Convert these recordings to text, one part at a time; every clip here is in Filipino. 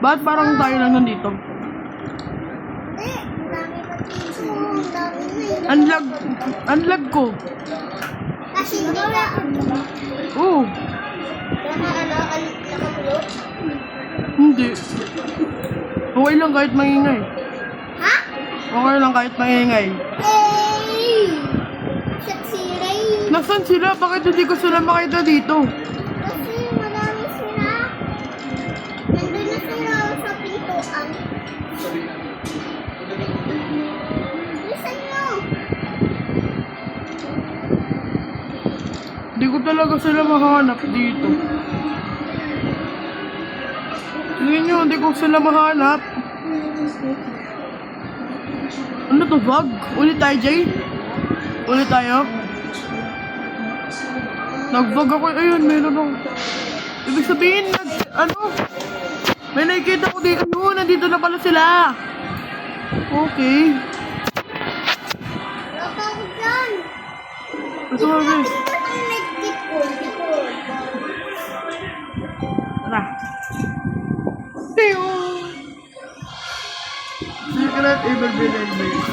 Ba't parang tayo lang nandito? Unlag ko. Kasi hindi ka Oo. nakamulot? Hindi. Okay lang kahit maingay. Ha? Okay lang kahit maingay. Hey! Sexy Ray! Nasaan sila? Bakit hindi ko sila makita dito? Kasi marami sila. Nandun na sila sa pintuan. Listen nyo! Hindi ko talaga sila mahanap dito. Tingnan nyo, hindi ko sila mahanap. Ano to, vlog? Ulit tayo, Jay? Ulit tayo? Nag-vlog ako. Ayun, meron ako. Ibig sabihin, may nakikita ko dito. Ayun, nandito na pala sila. Okay. Wala pa ako dyan. Ito nga, guys. Ang nag-tip ko. Tara. Tiyo! Secret Evil Villain Base.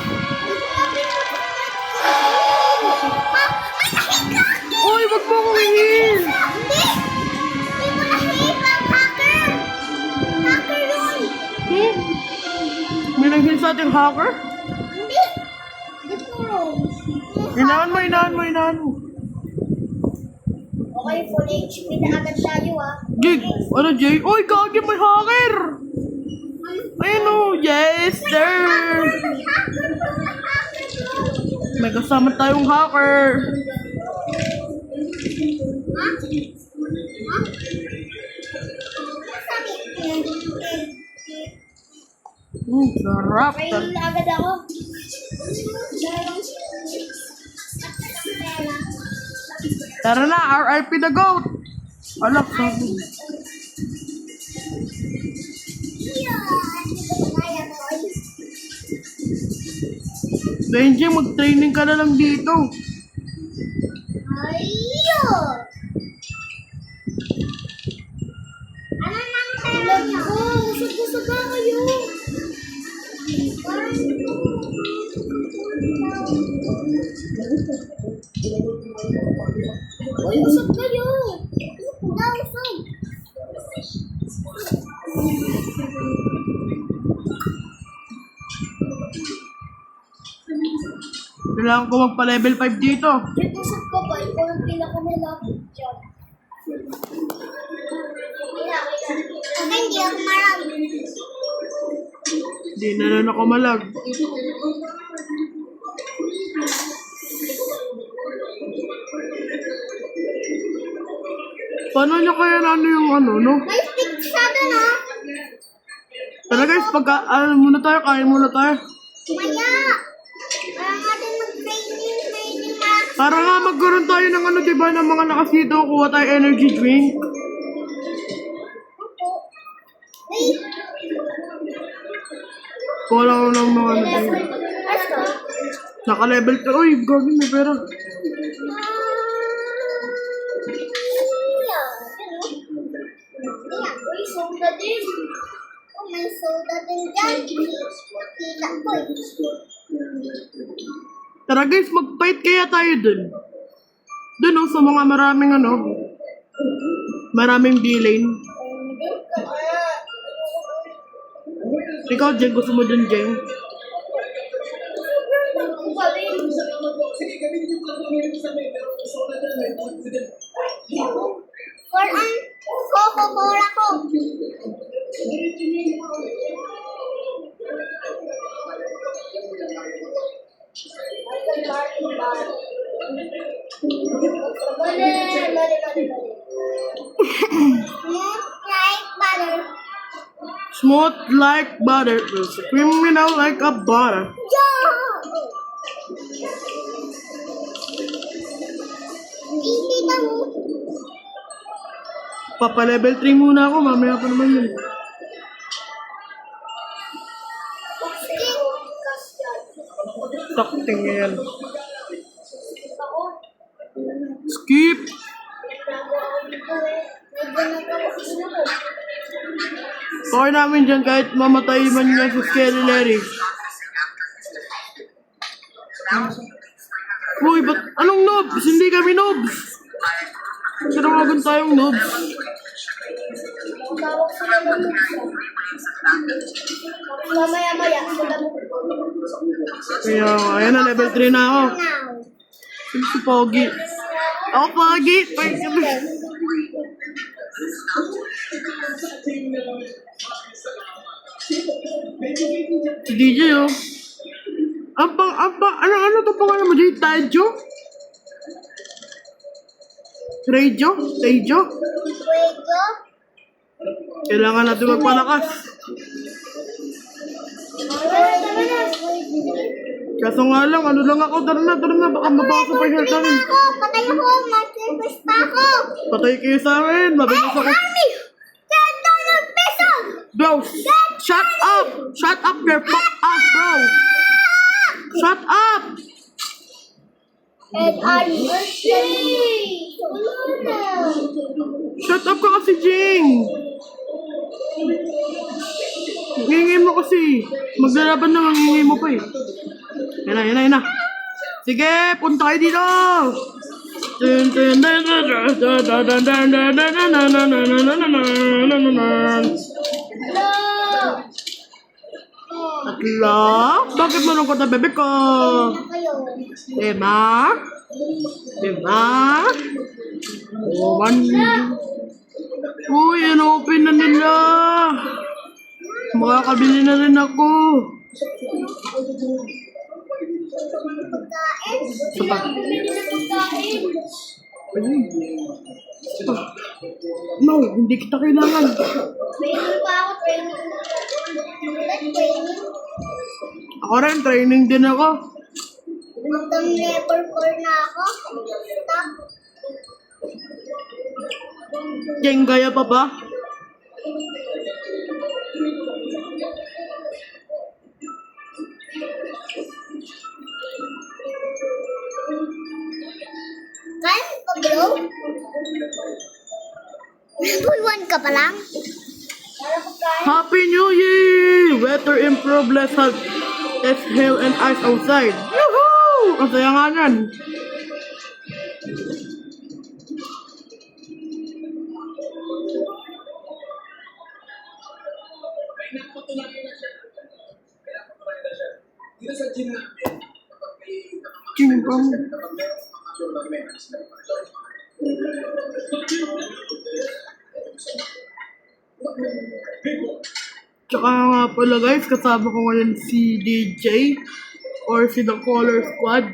Uy, wag mo akong hihil! Hindi! Hindi mo na-hate ang hacker! Hacker yun! May nag-hil sa ating hacker? Hindi! Hindi po. Inahan mo. Okay, full HP na agad tayo ah. Jig! Ano, Jay? Uy, gagi, may hacker! Ayun o, yes, sir! May kasama tayong hacker. Sarap. Kayo na agad ako. Tara na, RIP the GOAT! Alak, sabi. Benji, mag-training ka na lang dito. Ayun! Ano nang tayo ko? Usog-usog na kayo. Uy, usog kayo. Usog. Kailangan ko magpa-level 5 dito. Yung usog ko ba? Ikaw ang pinakamalapit dyan. Ako hindi ako marami. Hindi na rin ako malag. Paano nyo kaya na ano yung ano, no? May stick siya doon ah. Tara guys, kain muna tayo. Maya! Parang natin mag-training na. Para nga magkaroon tayo ng ano, diba, ng mga nakasito, kuha tayo energy drink. Wait! Kuha lang ako ng mga ano tayo. Let's go. Naka-level 3. Uy, gagawin may pera. Uy, soda din. Oh, may soda din dyan. Nakita ko eh. Tara guys, mag-fight kaya tayo dun. Dun oh, sa mga maraming villain. Ikaw, Jeng, gusto mo dun, Jeng? For ang Coca-Cola ko. Smooth like butter, criminal like a butter. Hindi na mo. Papa-level 3 muna ako, mamaya pa naman yun. Takting yan. Skip! Okay namin dyan kahit mamatay man niya si Scary Larry. Uy, ba't anong noobs? Hindi kami noobs. Tinawagan tayong noobs. Tawag sila ng mamaya-maya sila Kaya, ayan na, level 3 na ako. now. Sino si Pogi? Ako, Pogi! Si DJ, oh. Ano to pangalan mo, DJ? Tajo? Radio? Fuego. Kailangan natin magpalakas. Kaso nga lang, ano lang ako, tara na, baka mabasa pa yung health namin. Patay ako, mag-service pa ako. Patay kayo sa amin, mabilis ako. Army! $10 pesos! Bro, shut up! Shut up your fuck up, bro! Shut up! And anniversary! Wala na. Shut up ka kasi, Jing! Hingi mo kasi. Maglalaban na, hingi mo pa eh. Yan na. Sige, punta kayo dito! Atla? Bakit malungkot na bebe ko? Kayo. Diba? One. Uy, in-open na nila. Makakabili na rin ako. Pagkain? Sapa. Bumili na pagkain. No, hindi kita kailangan. Training pa ako, training. Training. Ako rin, training din ako. Hanggang level 4 na ako. Stop. Jing, kaya pa ba? Kaya mo pa, bro? Level 1 ka pa lang? Happy New Year! Weather improve, less hot, less hail and ice outside. Yoo-hoo! Ang saya nga yan. Jing, pang. Tsaka nga pala guys, kasama ko ngayon si DJ or si The Color Squad.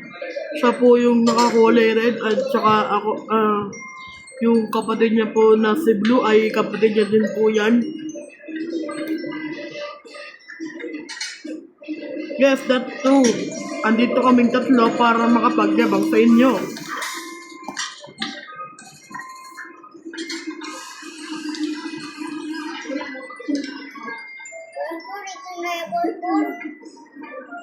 Siya po yung nakakulay red at tsaka ako, yung kapatid niya po na si Blue ay kapatid niya din po yan. Yes, that's true. Andito kaming tatlo para makapagyabang sa inyo.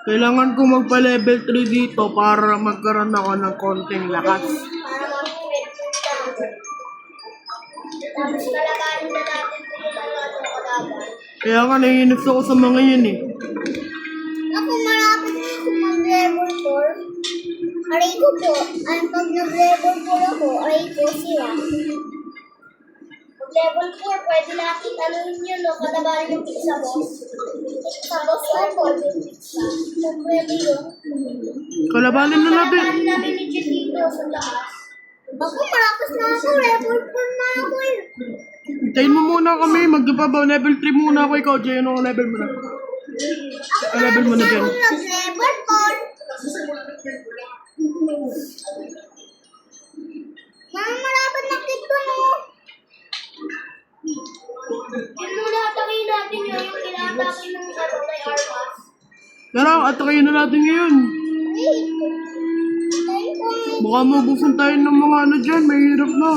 Kailangan ko magpa-level 3 dito para magkaroon ako ng konting lakas. Para mag-friend ka. Tapos kalaganin na natin kung ano ang kalaban. Kaya nga naiinis ako sa mga yun eh. Ako malapit na ako mag-level 4. Aray ko po, ay pag nag-level 4 ako, aray ko sila. Mag-level 4, pwede natin anuhin yun, no? Kalabanin yung pizza boss. Pizza boss, level yung pizza. Pwede yun. Kalabanin na natin. Kalabanin namin ni Jen dito sa taas. Ako malakas na ako, level 4 na ako eh. Hintayin mo muna kami, magpapabaw. Level 3 muna ako, ikaw, Jay. Ano level mo na? Ako level mo na dyan. ako nag-level 4. Mama, malapit na kito, no? Yun mo natangin natin yun, yung kinatangin ng ano kay Armas. Tara, atakayin na natin ngayon. Wait. Tayo ko. Baka mabusan tayo ng mga ano dyan, mahirap na.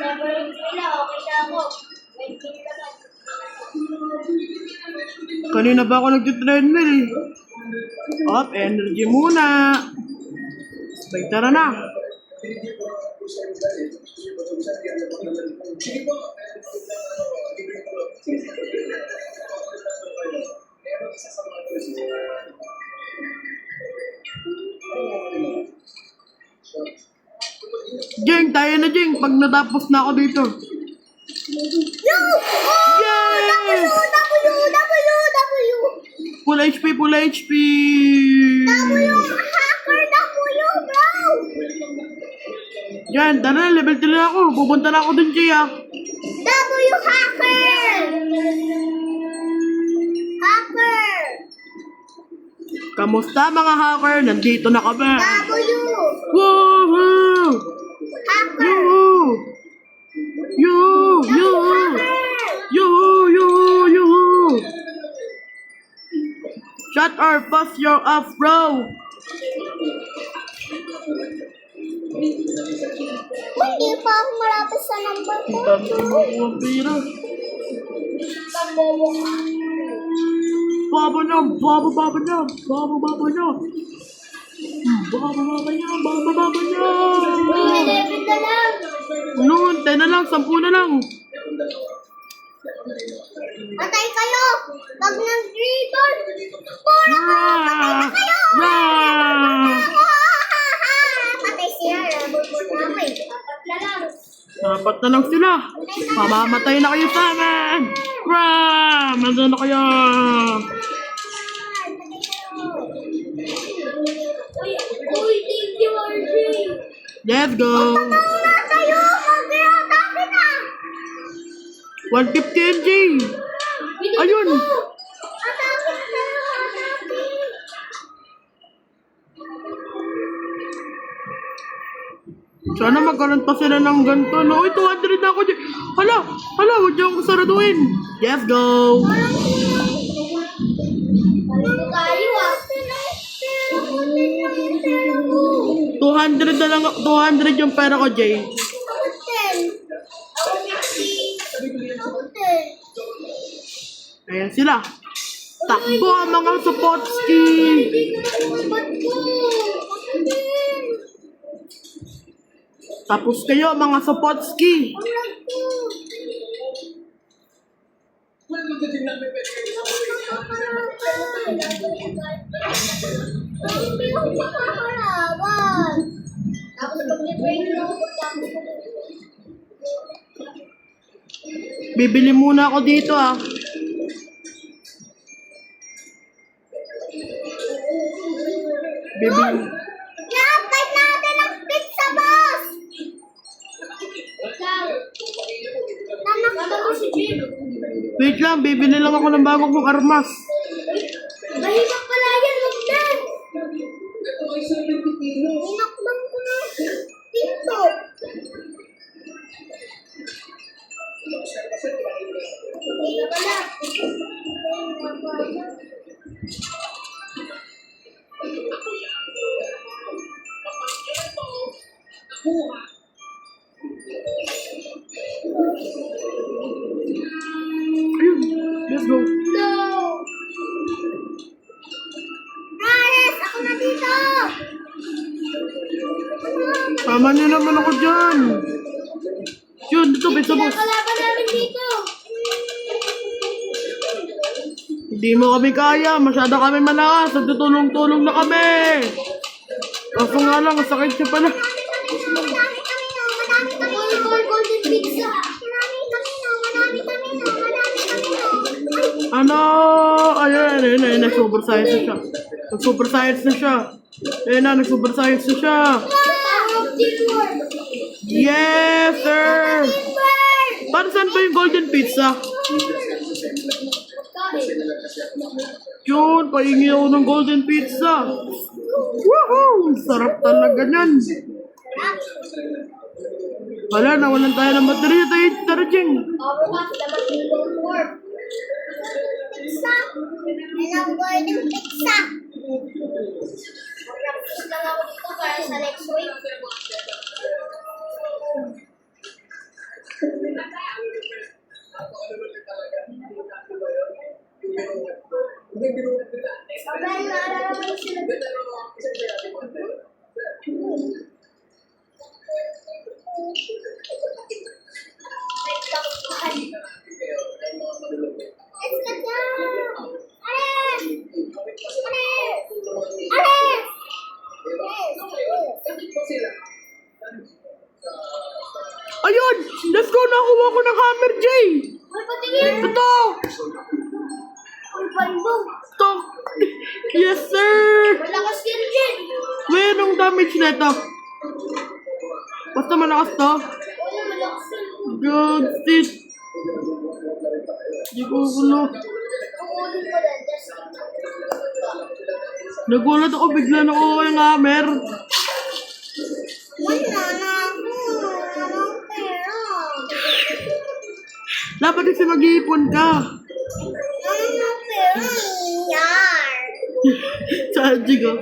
Level 3 na, okay na ako. 20 naman. Kanina ba ako nag-treadmill eh. Up, energy muna. Bye, tara na. Jeng, tayo na Jeng. Pag natapos na ako dito. Yo! Oh! Yay! W! Full HP, full HP. Hacker bro! Yan, tara na. Level 3 na ako. Pupunta na ako dun, Jay, ah. W hacker! Hacker! Kamusta mga hacker? Nandito na kami. W! Woohoo! Hacker! Yoo! Yoo! Hacker! Yoo! Shut or bust your off, bro. Hindi pa ako malapit sa number Ang dami ko makuha ang pera. Baba niya. Baba niya. May level na lang. Noon, 10 na lang, 10 na lang. Patay kayo! Pag nag-reborn! Rah! Rah! Patay siya. Reborn namin. Apat na lang. Dapat na lang sila. Mamamatay na kayo sa amin. Rah! Manda na kayo. Uy, thank you, RJ. Let's go. Wala tayo! Mag-atake na! 150 MJ. Ayun. Atake na tayo! Atake! Sana magkaroon pa sila ng ganito. No, 200 na ako dyan. Hala, huwag niyo akong saraduin. Let's go. Ano tayo ah? 200 na lang, 200 yung pera ko, Jay. Ako 10. Ako 50. Ako 10. Ayan sila. Takbo ang mga support ski. Ba't ko? Ako 10. Tapos kayo, mga support ski. Ang lag ko. Ay, hindi ako makakalaban. Tapos pag-break na ako, tapos Bibili muna ako dito, ah. Bibili. i-apply natin ang pizza, boss! Nanak ko si Jim. Wait lang, bibili lang ako ng bago kong armas. Mahirap pala yan, wag na. Inakdang ko na. Dito. Okay na pala. Ayun, let's go. No! Rales, ako na dito! Tama niyo naman ako dyan. Yun, dito, pizza boss. Kalaban namin dito. Hindi mo kami kaya, masyado kami malakas. Nagtutulong-tulong na kami. Kaso nga lang, sakit siya pala. Golden pizza. Ano? Ayun, nag-super science na siya. Nag-super science na siya. Ayun na, nag-super science na siya. Power of teamwork. Yes, sir! Teamwork. Para saan ba yung golden pizza? Yun, pahingi ako ng golden pizza. Woohoo! Sarap talaga yan. Wala, nawalan tayo ng baterya. Tara, Jeng. Power of teamwork. Pizza. And ang golden pizza. Practice lang ako dito para sa next week. Sabay na naman sila. Wait lang. Yes, sir! Malakas yan din. May anong damage na ito? Basta malakas to. Wala, malakas yan. God, sis. Di ko gulo. Kukunin ko lang. Just Nagulat ako, bigla na ako yung hammer. wala na ako. Walang pera. Dapat kasi mag-iipon ka. Walang pera. Yar. Saan, Jigo?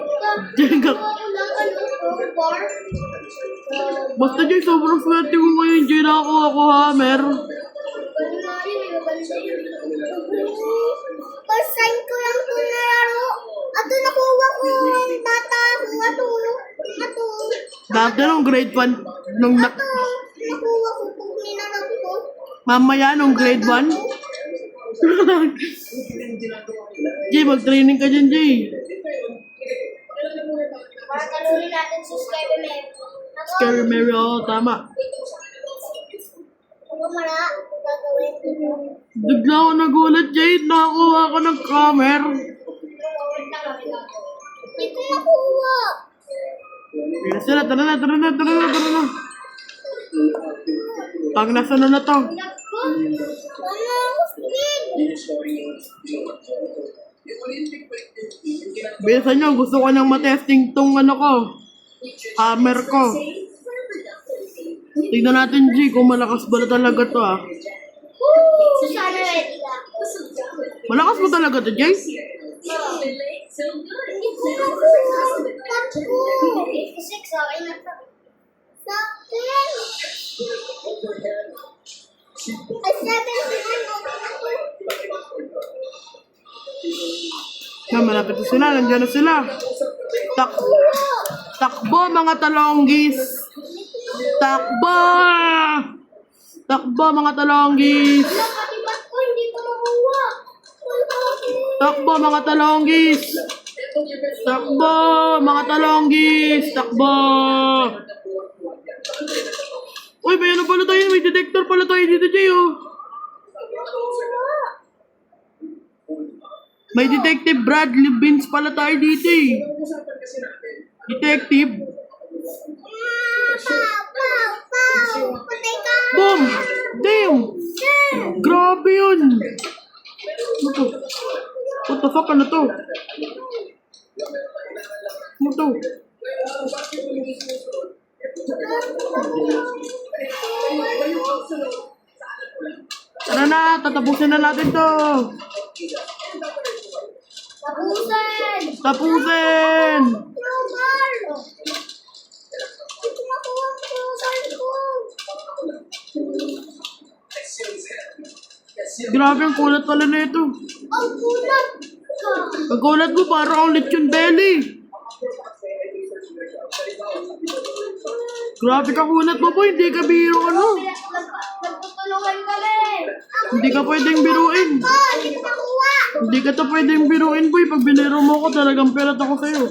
Jigo. Ako lang ano, bar. Basta Jay, sobrang swerte ko ngayon, Jay, nakakuha ko hammer. First time ko lang ito nalaro. Ato nakuha ko ng bata ako. Ato. Dati nung grade 1, nung Ato. Nakuha ko pag ninarap ko. mamaya nung grade 1. Jay, mag-training ka dyan, Jay. Para talunin natin si Skype. Scary Mary, oo, tama. Ano mara? Gagawin ko. Bigla ako nagulat, Jay, nakakuha ko ng hammer. Hindi ko nakuha. Kaya sila, tara na. Pag nasa na to. Ano? Bilisan nyo, gusto ko nang matesting tong ano ko. Hammer ko. Tignan natin, G, kung malakas ba na talaga to, ah. Sana ready ka. Malakas ba talaga to, Jay? Hindi ko nakuha. Tatlo. Six, okay na to. Sakit. Ay, 7 Na, malapit na sila, nandiyan na sila. Takbo, mga talonggis. Takbo! Takbo, mga talonggis. Nakatibat ko, hindi ko nakuha. Takbo, mga talonggis. Takbo, mga talonggis. Takbo. Uy, may ano pala tayo? May detector pala tayo dito, Jay, oh. May Detective Bradley Beans pala tayo dito, eh. Detective. Pow! Patay ka! Boom! Damn! Grabe yun! Ano to? What the fuck? Ano to? Ano to? Tara na! Tatapusin na natin to! Tapusan! Tapusin! Crowbar! Hindi ko nakuha ang crowbar ko. Grabe ang kulat pala na ito. Ang kulat ka! Ang kulat mo parang ang lechon belly. Grabe ka kulat mo po, hindi ka biro ano. Nagtutulungan kami! Hindi ka pwedeng biruin. Hindi ko nakuha! Hindi ka to pwedeng biruin, boy. Pag biniro mo ko, talagang perat ako sa'yo.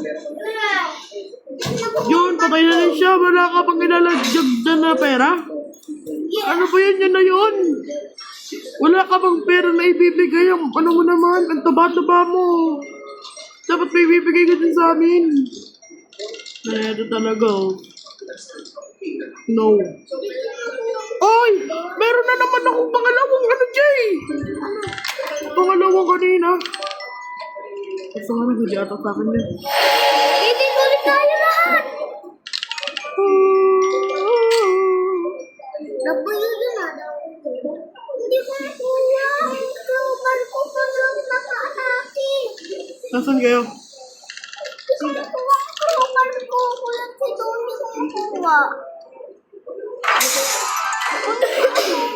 Yun, patay na rin siya. Wala ka pang ilalagdag dyan na pera? Ano ba yan? Yan na yun. Wala ka bang pera na ibibigay? Ang ano mo naman? Ang taba-taba mo. Dapat may ibibigay ka din sa amin. Ito talaga, oh. No. Oy! Meron na naman akong pangalawang ano, Jay! Pangalawang kanina. Gusto nga nag-hindi ata sa akin yan. Hindi ko ulit tayo lahat! Nabuyo yun daw. Hindi ko nakuha. Ang crowbar ko pa lang naka-atake. Nasaan kayo? Hindi ko nakuha ang crowbar ko. Kulang si Tony ko nakuha.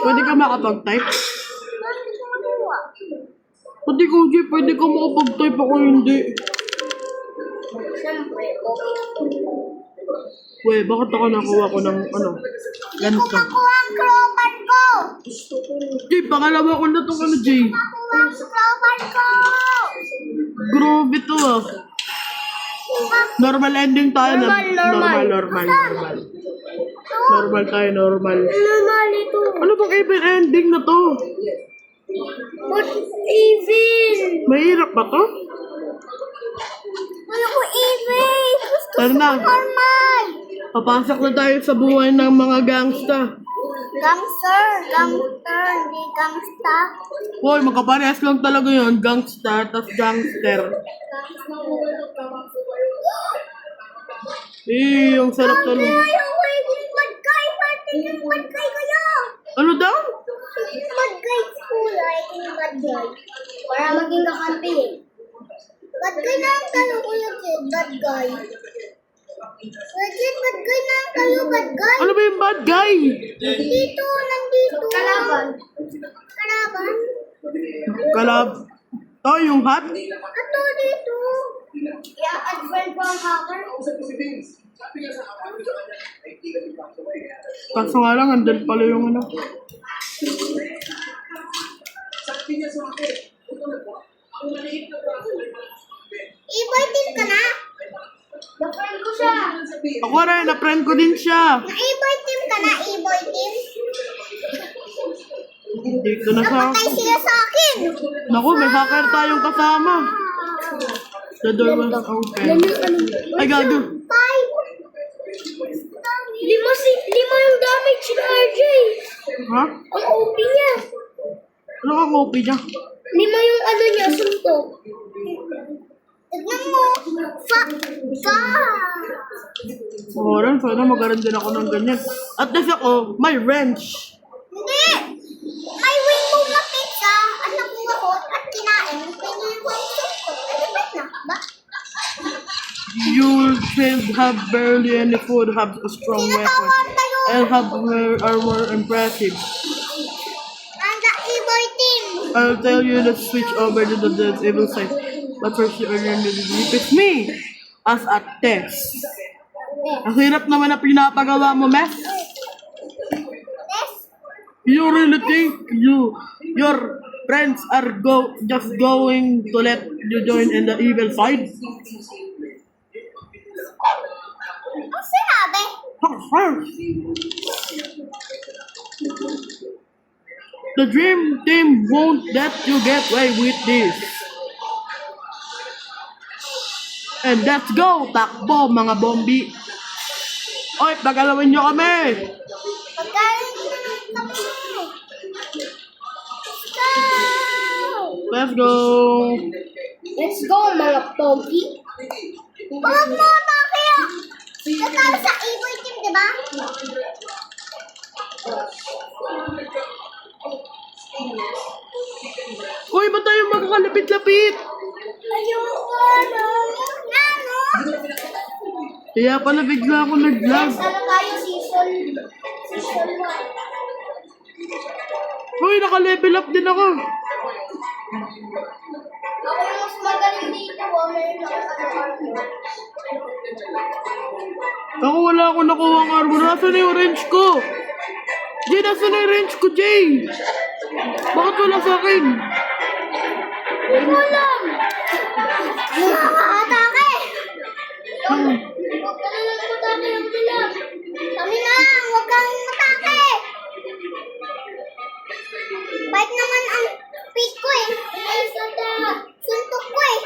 Pwede ka makapag-type? Hindi ko nakuha. Pwede ko, Jay. Pwede ka makapag-type ako hindi. Siyempre, okay. Weh, bakit ako nakuha ko ng ano? Hindi ko Ganito. nakuha ang crowbar ko. Jay, pangalawa ko na itong ano, Jay. Nakuha ang crowbar ko. Grabe to, ah. Normal ending tayo na. Normal. Normal tayo, normal. Normal ito. Ano bang even ending na to? What even? Mahirap ba to? Wala ko ibig. Gusto Tara ko na. normal. Papasok na tayo sa buhay ng mga gangsta. Gangster. Gangster. Hindi gangsta. Hoy, magkaparehas lang talaga yun. Gangsta, tas gangster. Eh, yung sarap talaga. Ayoko ibig bad guy. Pati yung bad guy kaya. Ano daw? Bad guy school. Ayoko yung bad guy. Para maging kakampi eh. Bad guy na ang tayo, Kuya Kid. Bad guy. Kuya Kid, bad guy na ang tayo. Bad guy. Ano ba yung bad guy? Nandito. Kalaban. Kalaban? Kalab. Oh, yung hat? Ato dito. I-advert ko ang hacker. Kaso nga lang, andun pala yung ano. I-boy team ka na? Na-friend ko siya. Ako rin, na-friend ko din siya. Na-i-boy team ka na? I-boy team? Dito na sa... Napatay sila sa akin. Naku, may hacker tayong kasama. The door was open. Ay, gago. Five. Lima yung damage ni RJ. Ha? Ang OP niya. Ano kang OP niya? Lima yung ano niya, suntok. Tignan mo. Oran, sana magaran din ako ng ganyan. At least ako, may wrench. Hindi. May rainbow na pizza at nakuha ko at kinain. Pwede yung suntok. Pwede na, ba? Your friends have barely any food, have a strong weapon, Tinatawag tayo. and are more impressive. Nanda e-boy team. I'll tell you to switch over to the dead evil side. But first you earn to defeat me as a test. Ang hirap naman na pinapagawa mo, Mess. Yes. You really think your friends are just going to let you join in the evil side? Ang sinabi? The dream team won't let you get away with this. And let's go! Takbo, mga bombi! Oy, pagalawin nyo kami! Pagkain ko ng Let's go! Let's go, mga pogi. Huwag mo, bakit? Natalo sa e-boy team, di ba? Uy, ba't tayo magkakalapit-lapit? Ayoko, no? Nano? Kaya pala bigla ako nag-vlog. Ano tayo, season 1? Uy, naka-level up din ako. Ako yung mas magaling dito, meron ako sa armor. Ako wala akong nakuha ang armor. Nasaan na yung range ko? Jay, nasaan na yung range ko, Jay? Bakit wala sa akin? Hindi ko alam. Nakaka-atake. Hmm. Huwag ka na lang matake yung bilang. Kami na, huwag kang matake. Bait naman ang pick ko eh. Ay, suntok ko eh.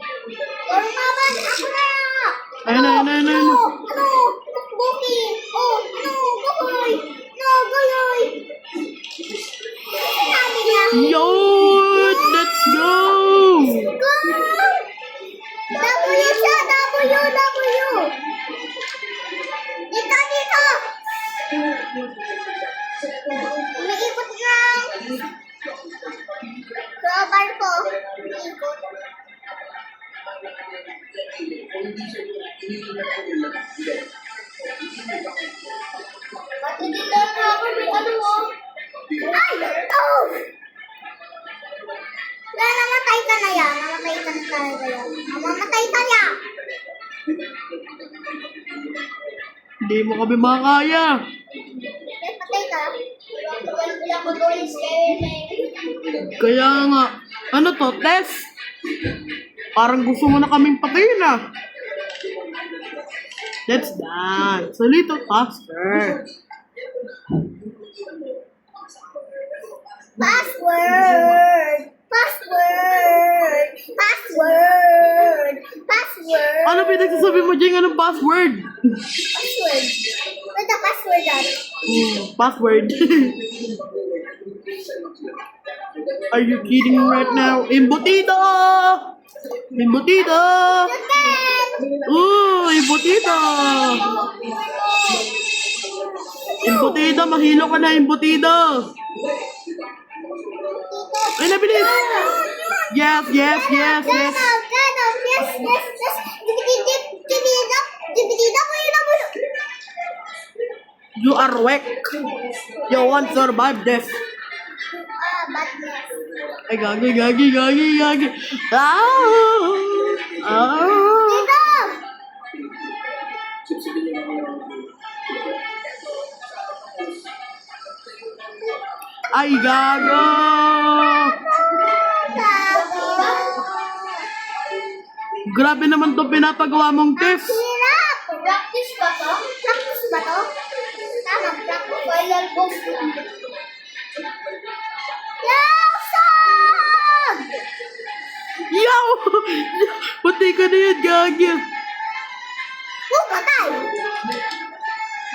Lumaban, ako na. Ayun na, ayun na, ayun na, ayun na. Ano? Buki. Oh, ano? Bukoy. No, guloy. Sabi niya. Yo! Let's go! Go! W siya, W. Dito, dito. Umiikot na. Crowbar ko. Umiikot. Pati dito na ako may ano oh. Ay! Oh! Kaya namatay ka na yan. Namatay ka na talaga yan. Mamamatay ka niya. Hindi mo kami makakaya. Kaya patay ka. Wala ko doon Kaya nga, ano to, Tess? Parang gusto mo na kaming patayin ah. Let's dance a little faster. Password! Password! Password! Password! Ano pinagsasabi mo dyan? Anong password? Password. What's the password that? Password. Are you kidding me right now? Embutido! Embutido! Embutido! Embutido, mahilo ka na, embutido! Ay, nabilis! Yes, yes, yes, yes! You are weak. You won't survive this. Ay, gagi. Ay, gago! Grabe naman to pinapagawa mong test. Hirap! Practice ba to? Practice ba to? Tama, practice. Final boss lang. Yawsag! Yaw! Pati ka na yan, gagi. Patay!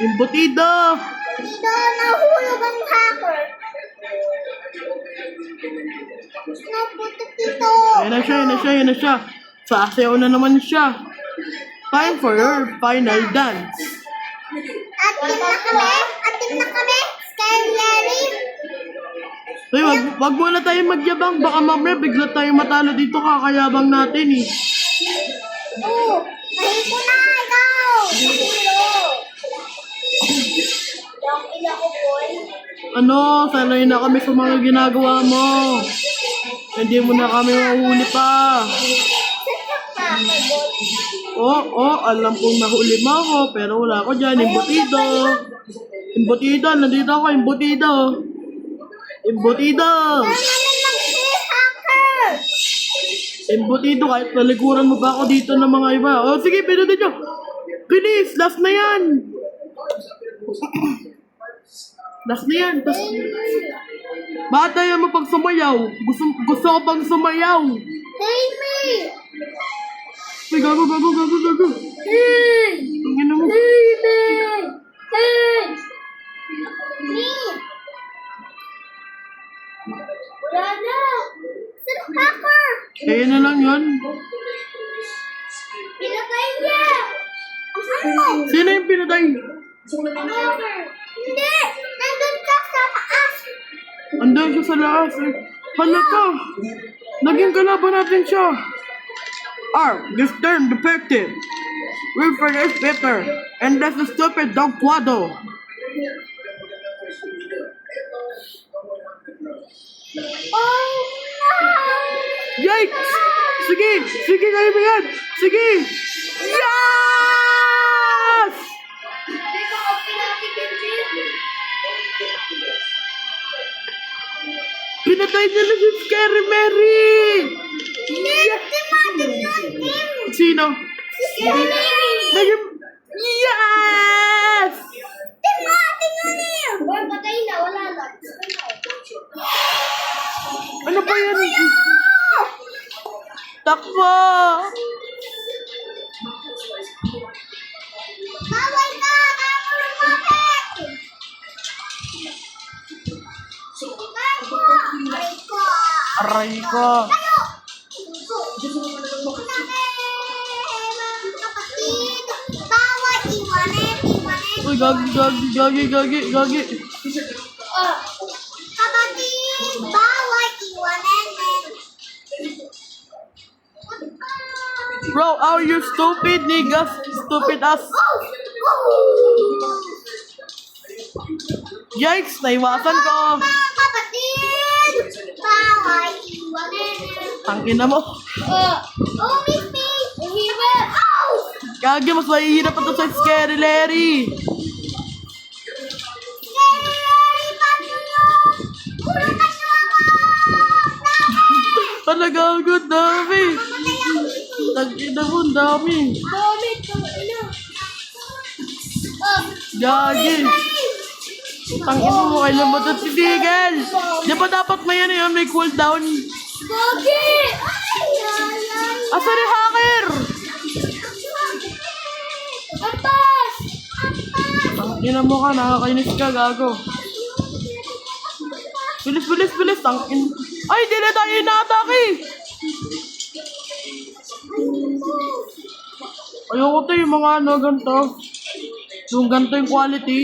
Embutido! Dito nahulog ang hacker. Naputok dito. Ayan na siya. Sasayaw na naman siya. Time for your final dance. Atim na kami. Scary Larry. Uy, wag muna tayo magyabang. Baka mamaya bigla tayo matalo dito, kakayabang natin eh. Oo. Mahiko na, ikaw. Mahilo. Yung ina ko, boy. Ano, sanay na kami sa mga ginagawa mo. Hindi mo na kami mahuli pa. Alam kong nahuli mo ako, pero wala ako dyan. Embutido. Embutido, nandito ako, embutido. Embutido. Embutido, kahit paliguran mo ba ako dito ng mga iba. O, sige, pinutin nyo. Bilis, last na yan. Last na yan. Tas, bata yan mo pag sumayaw. Gusto ko pang sumayaw. Hey, me. Ay, gago. Hey. Tingin mo. Hey, me. Hey. Me. Wala na. Sino hacker? Kaya na lang yun. Pinatay niya. Ano? Sino yung pinatay? Hacker. Hindi. Nandun ka sa taas. Andan siya sa laas eh. Hala ka. Naging kalaban natin siya. This turn defective. Wilfred is better. And that's the stupid Don Quado. Oh, no. Yikes! Sige, kaya mo yan! Sige! Yes! Hindi ko open natin yung gym. Pinatay niya na si Scary Mary! Yes! Timatin natin. Sino? Si Scary Mary. Yes! Timatin natin. Boy, patay na. Wala na. Ano ba yan? Takbo! Bawal ka. Bawal lumapit. Aray ko! Tayo. Kapatid. Bawal iwanin. Uy, gagi. Kapatid. Bawal iwanin. Bro, are you stupid, niggas? Stupid ass. Yikes! Naiwasan ko! Kapatid! Bawal iwanin! Tangina mo. Miss me! Umiwa! Ow! Gagi, mas mahihirap pa to sa Scary Larry. Scary Larry! Patulong! Kulungan niyo ako! Talaga, good dami. Mamatay ako dito! Tangina mo, ang dami. Vomit! Ina! Gagi. Tangin mo, kailan ba ito titigil? Di ba dapat may ano yun, may cooldown? Gogi! Asa ni hacker? Ampas! Tangin mo ka, nakakainis ka, gago. Bilis, bilis, bilis, tangin. Ay, di na tayo inaatake. Ayoko to yung mga ano, ganito. Yung ganito yung quality.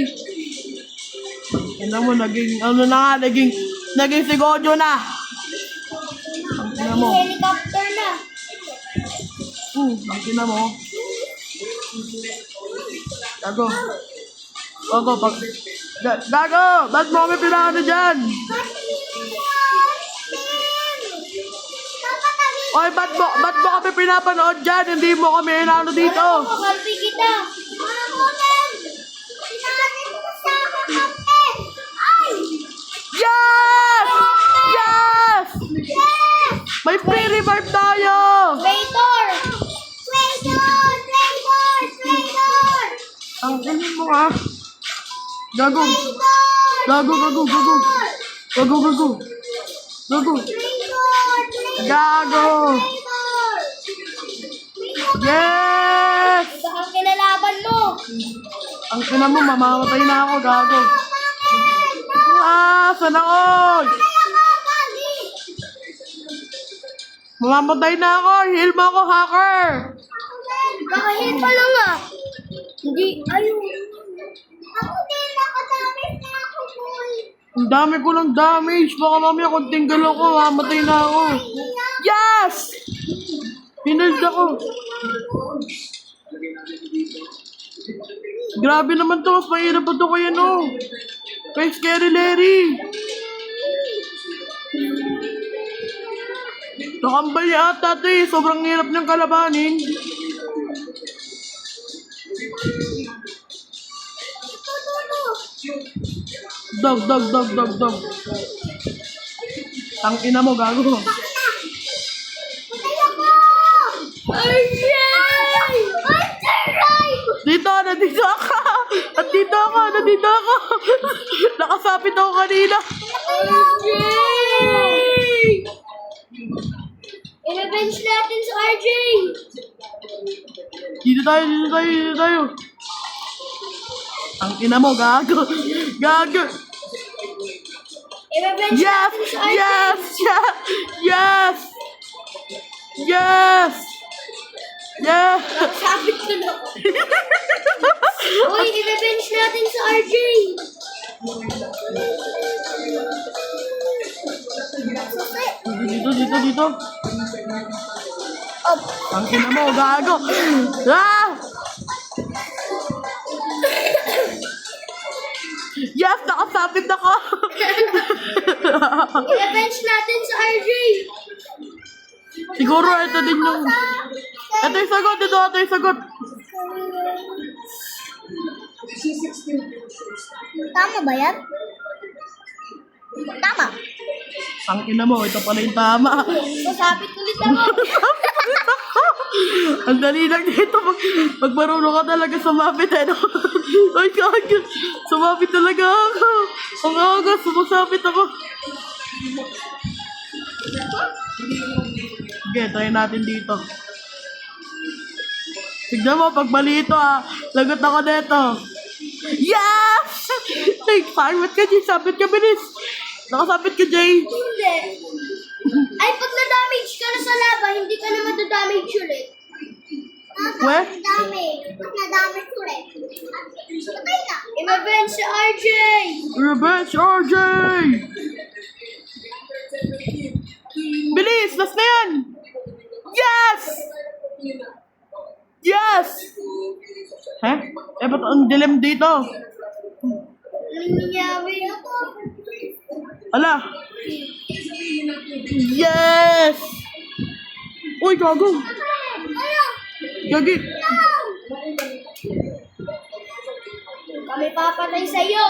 Ano mo, naging, ano na nga, naging si Gojo na. Ano mo? Helicopter na. Tangina mo. Gago. Gago, pag... Gago! Ba't mo kami pinakano dyan? Oy, ba't mo kami pinapanood dyan? Hindi mo kami inano dito. Kakampi kita. Yes! Yes! May free revive tayo! Traitor! Traitor! Traitor! Traitor! Ang galing mo ah. Gago. Gago, gago, gago. Gago, gago. Gago. Gago. Yes! Baka kinalaban mo. Ang ina mo, mamamatay na ako, gago. Sana all! Mamamatay na ako! Heal mo ako, hacker! Nakahit pa lang ah. Hindi, ayun. Ako din, nakadamage na ako, boy. Ang dami ko ng damage. Baka mamaya kung tinggal ako, mamatay na ako. Yes! Hinald ako. Grabe naman to. Mas mahirap pa to kay ano. Kay Scary Larry. Nakambay ata to eh. Sobrang hirap niyang kalabanin. Dog. Tangina mo, gago. Nandito ako. Nandito ako. Nakasapit ako kanina. I-revenge natin sa RJ. Dito tayo. Ang ina mo, gago. Gago. I-revenge Yes! natin sa RJ. Yes! Nakasabit ko na. Uy, i-revenge natin sa RJ. Dito. Up. Ang ina mo, gago. Ah! Yes, nakasapit ako. I-revenge natin sa RJ. Siguro ito din yung... Ito yung sagot. Tama ba yan? Tama. Ang ina mo, ito pala yung tama. Sasabit ulit ako. Ang dali lang dito. Pag marunong ka talaga sumapit, ano? Ay, gago. Sumapit talaga ako. Ang aga, sumasapit ako. Okay, try natin dito. Tignan mo, pag mali ito lagot ako dito. Yes! Ay, parang ka, Jay. Sapit ka, bilis. Nakasapit ka, Jay. Hindi. Ay, pag na-damage ka na sa lava, hindi ka na madadamage ulit. Weh? Pag na-damage ulit. Patay na. I-revenge si RJ. Revenge, RJ! Bilis! Last na yan! Yes! Yes! Ba't ang dilim dito? Anong nangyari na to? Ala! Yes! Uy, gago! Ano? Gagi! Kami papatay sa'yo.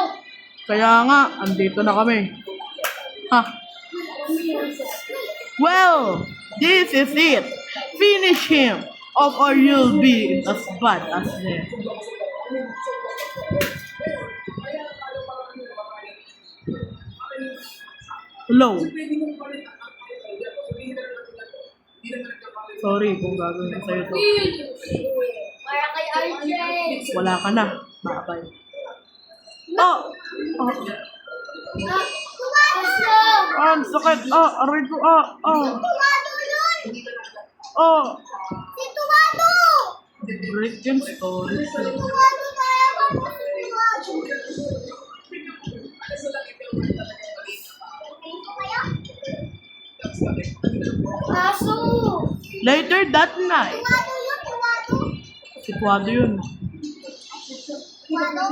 Kaya nga, andito na kami. Ha? Well, this is it. Finish him, or you'll be as bad as them. Hello. Sorry kung gagawin ko sa'yo to. Para kay RJ. Wala ka na. Bye-bye. Oh! Oh! Gusto. Ang sakit! Aray ko! Tumato yun. Oh! Si Tumato. Break yung story. Tumato tayo. Tumato. Aso. Later that night. Tumato yun. Tumato. Si Kwado yun. Tumato.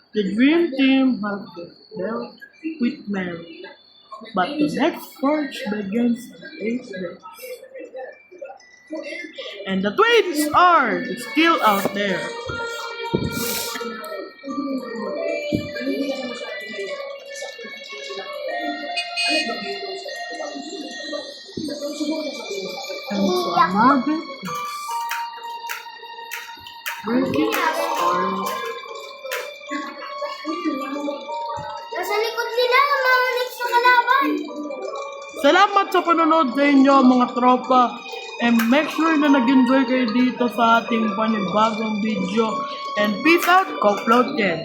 The dream team has been dealt with Mary. But the next purge begins on the 8th day. And the twins are still out there. And so another breaking story. Nasa likod nila, mga next na kalaban. Salamat sa panonood sa inyo mga tropa. And make sure na nag-enjoy kayo dito sa ating panibagong video. And peace out, Cloud 10.